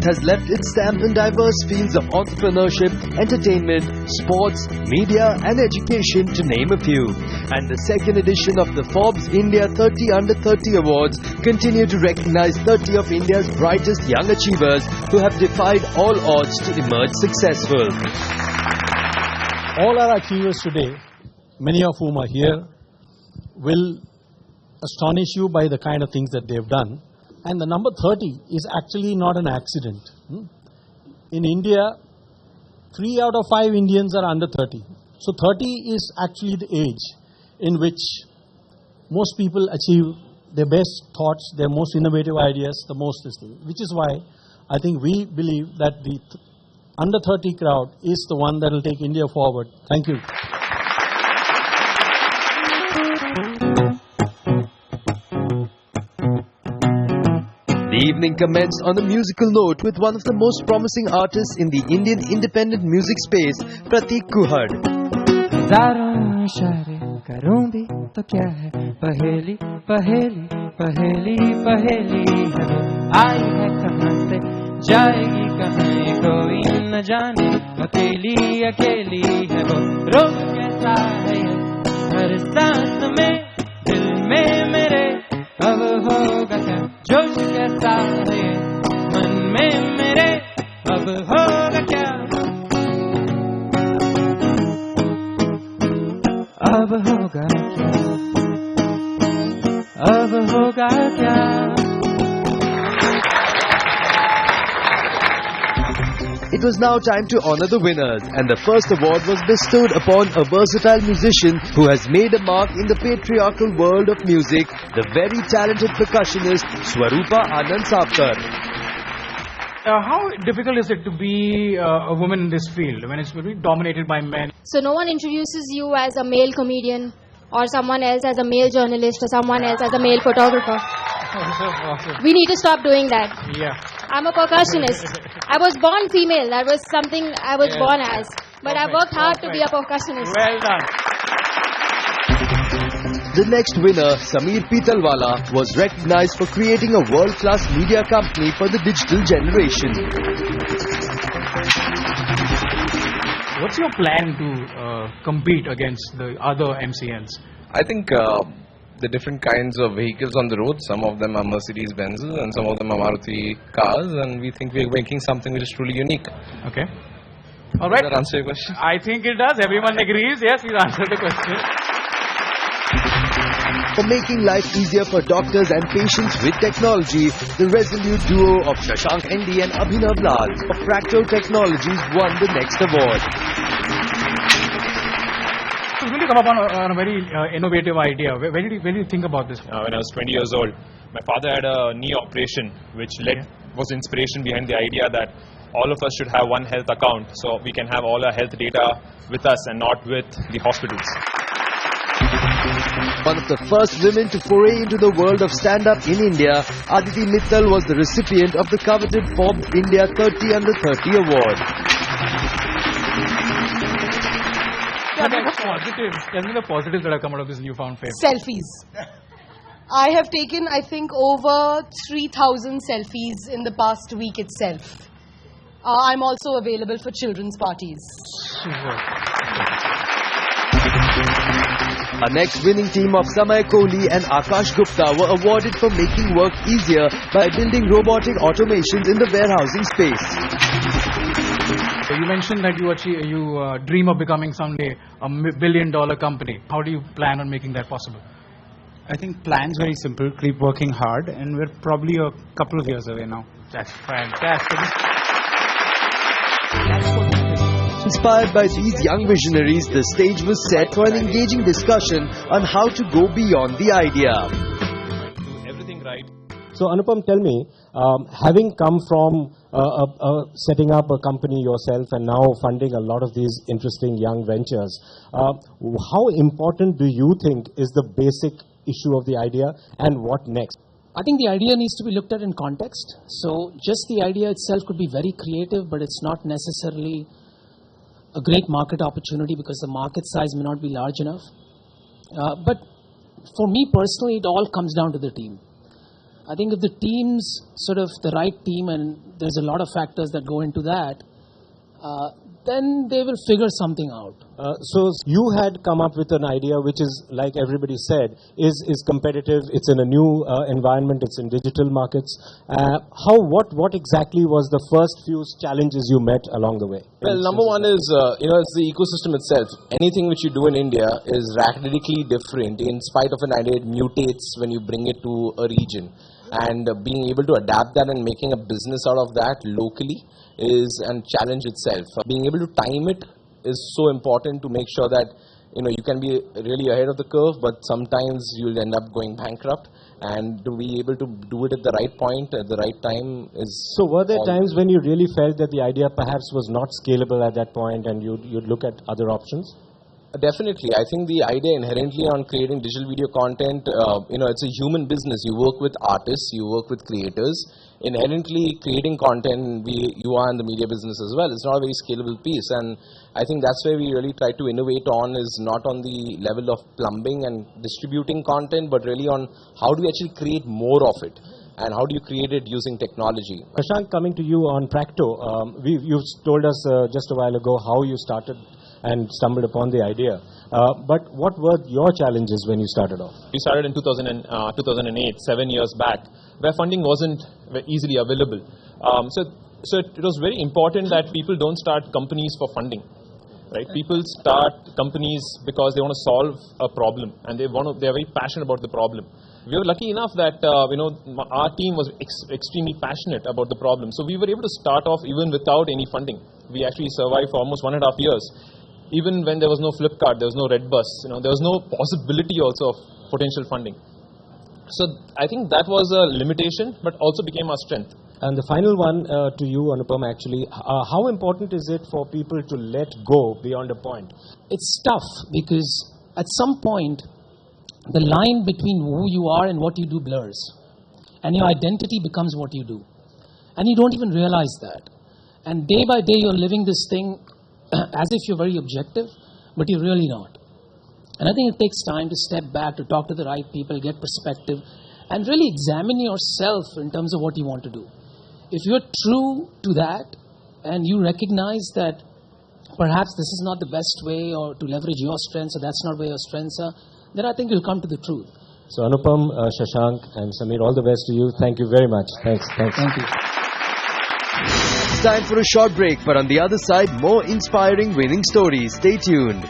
has left its stamp in diverse fields of entrepreneurship, entertainment, sports, media and education, to name a few. And the second edition of the Forbes India 30 Under 30 Awards continue to recognize 30 of India's brightest young achievers who have defied all odds to emerge successful. All our achievers today, many of whom are here, will astonish you by the kind of things that they've done. And the number 30 is actually not an accident. In India, 3 out of 5 Indians are under 30. So 30 is actually the age in which most people achieve their best thoughts, their most innovative ideas, the most this thing. Which is why I think we believe that the under 30 crowd is the one that will take India forward. Thank you. The evening commenced on a musical note with one of the most promising artists in the Indian independent music space, Pratik Kuhad. अब होगा क्या जोश कैसा है मन में मेरे अब होगा क्या अब होगा क्या अब होगा क्या It was now time to honor the winners, and the first award was bestowed upon a versatile musician who has made a mark in the patriarchal world of music, the very talented percussionist Swarupa Ananth-Sawkar. How difficult is it to be a woman in this field when it's really dominated by men? So no one introduces you as a male comedian or someone else as a male journalist or someone else as a male photographer. Awesome. We need to stop doing that. Yeah. I'm a percussionist. I was born female. That was something I was born as. But I worked hard to be a percussionist. Well done. The next winner, Sameer Pitalwala, was recognized for creating a world-class media company for the digital generation. What's your plan to compete against the other MCNs? I think the different kinds of vehicles on the road, some of them are Mercedes Benzes and some of them are Maruti cars, and we think we're making something which is truly unique. Okay. All right. Does that answer your question? I think it does. Everyone agrees. Yes, he's answered the question. For making life easier for doctors and patients with technology, the resolute duo of Shashank ND and Abhinav of Practo Technologies won the next award. It's really come up on a very innovative idea. When did you think about this? When I was 20 years old, my father had a knee operation, which was inspiration behind the idea that all of us should have one health account, so we can have all our health data with us and not with the hospitals. One of the first women to foray into the world of stand-up in India, Aditi Mittal was the recipient of the coveted Forbes India 30 Under 30 Award. Tell me the positives that have come out of this newfound fame. Selfies. I have taken, I think, over 3,000 selfies in the past week itself. I'm also available for children's parties. Our next winning team of Samay Kohli and Akash Gupta were awarded for making work easier by building robotic automations in the warehousing space. So you mentioned that you dream of becoming someday a billion-dollar company. How do you plan on making that possible? I think plan's very simple. Keep working hard, and we're probably a couple of years away now. That's fantastic. Inspired by these young visionaries, the stage was set for an engaging discussion on how to go beyond the idea. Do everything right. So Anupam, tell me, having come from setting up a company yourself and now funding a lot of these interesting young ventures, how important do you think is the basic issue of the idea, and what next? I think the idea needs to be looked at in context. So just the idea itself could be very creative, but it's not necessarily a great market opportunity because the market size may not be large enough. But for me personally, it all comes down to the team. I think if the team's sort of the right team, and there's a lot of factors that go into that, then they will figure something out. So you had come up with an idea which is, like everybody said, is competitive. It's in a new environment. It's in digital markets. What exactly was the first few challenges you met along the way? Well, number one is, it's the ecosystem itself. Anything which you do in India is radically different. In spite of an idea, it mutates when you bring it to a region. And being able to adapt that and making a business out of that locally is a challenge itself. Being able to time it is so important to make sure that you can be really ahead of the curve, but sometimes you'll end up going bankrupt. And to be able to do it at the right point, at the right time is... So were there times when you really felt that the idea perhaps was not scalable at that point and you'd look at other options? Definitely. I think the idea inherently on creating digital video content, it's a human business. You work with artists, you work with creators. Inherently creating content, you are in the media business as well. It's not a very scalable piece, and I think that's where we really try to innovate on, is not on the level of plumbing and distributing content, but really on how do we actually create more of it. And how do you create it using technology? Shashank, coming to you on Practo, you told us just a while ago how you started and stumbled upon the idea. But what were your challenges when you started off? We started in 2008, 7 years back, where funding wasn't easily available. So it was very important that people don't start companies for funding. Right? People start companies because they want to solve a problem, and they're very passionate about the problem. We were lucky enough that our team was extremely passionate about the problem. So we were able to start off even without any funding. We actually survived for almost 1.5 years. Even when there was no Flipkart, there was no Redbus, there was no possibility also of potential funding. So I think that was a limitation, but also became our strength. And the final one to you, Anupam, actually, how important is it for people to let go beyond a point? It's tough because at some point, the line between who you are and what you do blurs. And your identity becomes what you do. And you don't even realize that. And day by day, you're living this thing as if you're very objective, but you're really not. And I think it takes time to step back, to talk to the right people, get perspective, and really examine yourself in terms of what you want to do. If you're true to that, and you recognize that perhaps this is not the best way or to leverage your strengths, or that's not where your strengths are, then I think you'll come to the truth. So Anupam, Shashank and Samir, all the best to you. Thank you very much. Thanks. Thank you. It's time for a short break, but on the other side, more inspiring winning stories. Stay tuned.